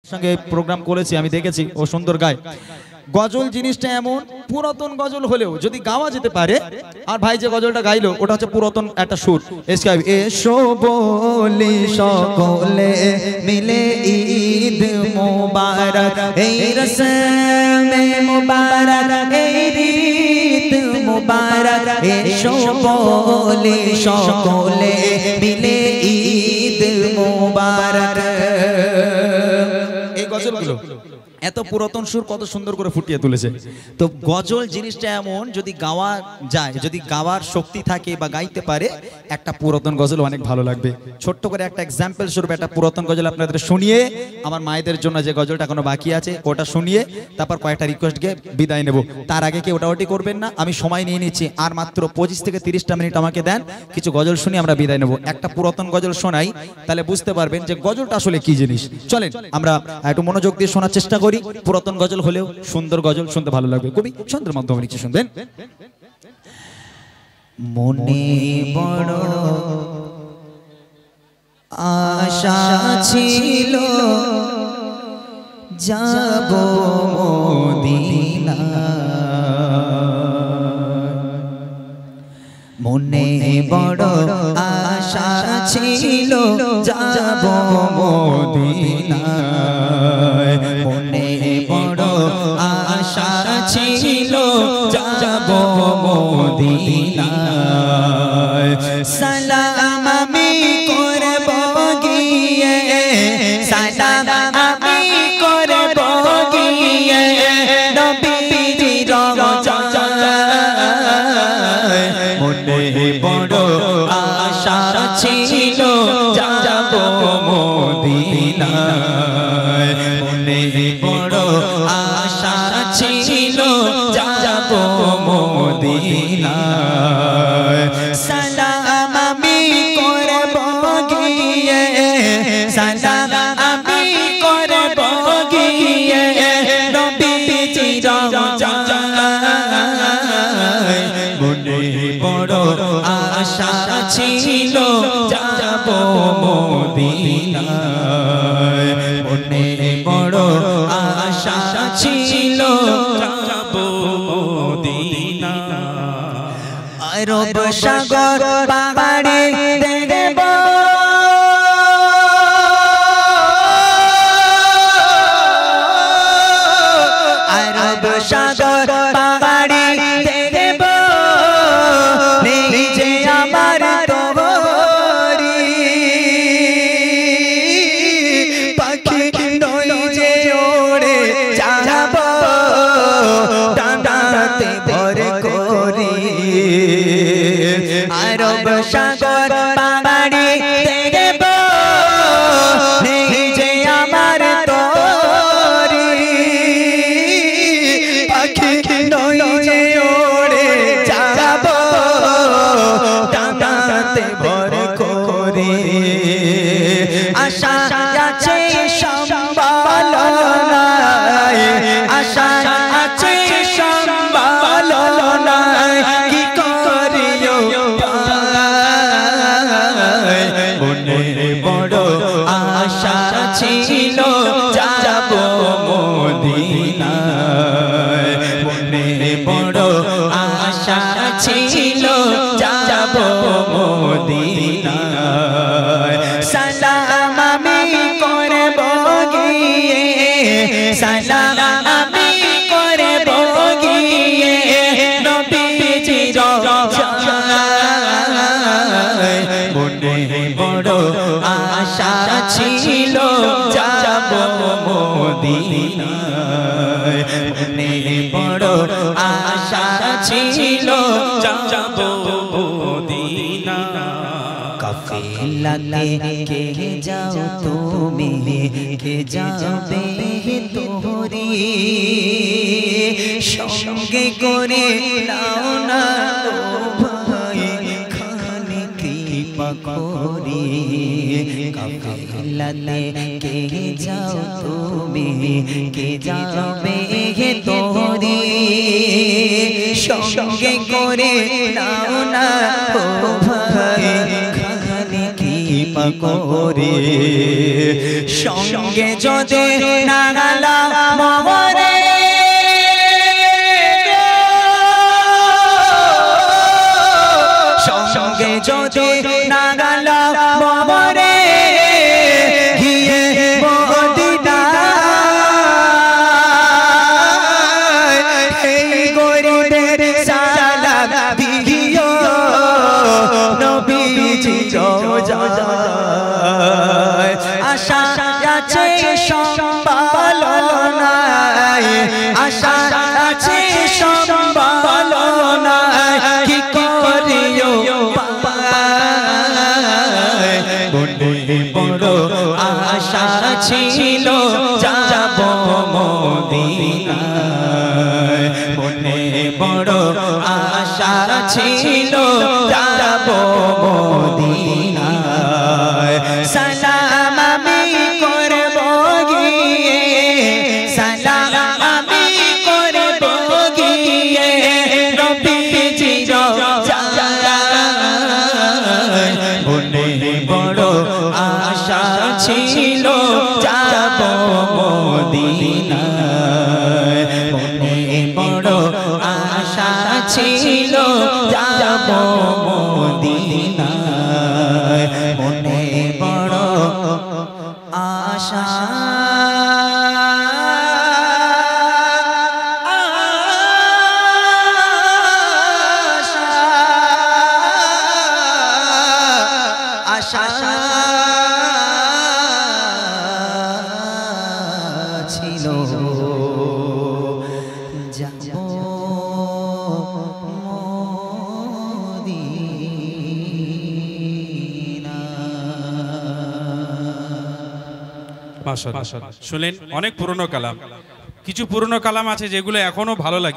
সঙ্গে প্রোগ্রাম করেছি, আমি দেখেছি ও সুন্দর গায়। গজল জিনিসটা এমন, পুরাতন গজল হলেও যদি গাওয়া যেতে পারে, আর ভাই যে গজলটা গাইলো ওটা হচ্ছে পুরাতন একটা সুর। এসো বলি সকলে মিলে ঈদ মোবারক, এই রসমে মোবারক, এই ঈদ মোবারক, এসো বলি সকলে মিলে ঈদ মোবারক। এই গজলগুলো এত পুরাতন সুর কত সুন্দর করে ফুটিয়ে তুলেছে। তো গজল জিনিসটা এমন, যদি গাওয়া যায়, যদি গাওয়ার শক্তি থাকে বা গাইতে পারে, একটা পুরাতন গজল অনেক ভালো লাগবে। ছোট্ট করে একটা এক্সাম্পল স্বরূপ একটা পুরাতন গজল আপনাদের শুনিয়ে, আমার মায়েদের জন্য যে গজলটা এখনো বাকি আছে ওটা শুনিয়ে তারপর কয়েকটা রিকোয়েস্ট গিয়ে বিদায় নেব। তার আগে কি ওটা করবেন না, আমি সময় নিয়ে নিচ্ছি, আর মাত্র 25 থেকে 30টা মিনিট আমাকে দেন, কিছু গজল শুনি আমরা বিদায় নেব। একটা পুরাতন গজল শোনাই, তাহলে বুঝতে পারবেন যে গজলটা আসলে কি জিনিস। চলেন আমরা একটু মনোযোগ দিয়ে শোনার চেষ্টা করি। পুরাতন গজল হলেও সুন্দর গজল শুনতে ভালো লাগবে। কবি সুন্দর মাধ্যমে লিখে শুনবেন। মনে বড় আশা ছিল যাব মদিনা, মনে বড় আশা ছিল যাব মদিনা, মনে বড় আশা ছিল যাব মদিনা। সালাম আমি করব গিয়ে, সালাম আমি করব গিয়ে নবীজির রওজায়, মনে বড় আশা ছিল যাব মদিনা, মনে বড় আশা ছিল যাব মদিনা। সালাম আমি করব গিয়ে, সালাম আমি করব গিয়ে নবীজির রওজায়, মনে বড় আশা ছিল যাব মদিনা, মনে বড় আশা ছিল যাব মদিনা। আরব সাগর পাহাড়ে দেখব, আরব সাগর পাহাড়ে দেখব, নিজে আমার তোরি পাখি নই যে ওড়ে যাব, ডানাতে ভর করি। আরব সাগর পাহাড়ে দেখব, নিজে আমার তোরি পাখি নই যে ওড়ে যাব, ডানাতে ভর করি। আশা আছে সম্বল নাই, আশা আছে সম্বল নাই, কি করিও মনে বড় আশা ছিল যাব মদিনা, মনে বড় আশা ছিল যাব মদিনা। সালাম আমি করব গিয়ে, সালাম আমি করব গিয়ে নবীজির রওজায়, মনে বড় আশা ছিল যাব মদিনা, মনে বড় আশা ছিল যাব মদিনা। কাফেলাতে কে যাও তুমি, কে যাবে তোরি, সঙ্গে করে নাও না ভাই খালি কৃপা করি। কাফেলাতে কে যাও তুমি, কে যাবে তোরি, সঙ্গে করে নাও না ভাই খালি কৃপা করে সঙ্গে যদি না গেলাম মরে সঙ্গে যদি না গেলাম মরে গিয়ে মদিনায় এই গরিবের সালাম দিও নবীজি রোজায় আশা আছে সম্বল নাই আশা আছে সম্বল নাই কি করিও বড় বড় আশা ছিল যাব মদিনায় মনে বড় আশা ছিল যাব মদিনায় সালাম আমি করব গিয়ে সালাম আমি করব গিয়ে নবীজি রোজায় মনে বড় আশা ছিল যাব মদিনায় মনে বড় আশা ছিল যাব মদিনায় মনে বড় আশা আশা ছিল যাব মাশাআল্লাহ শুনলেন অনেক পুরনো কালাম কিছু পুরনো কালাম আছে যেগুলো এখনো ভালো লাগে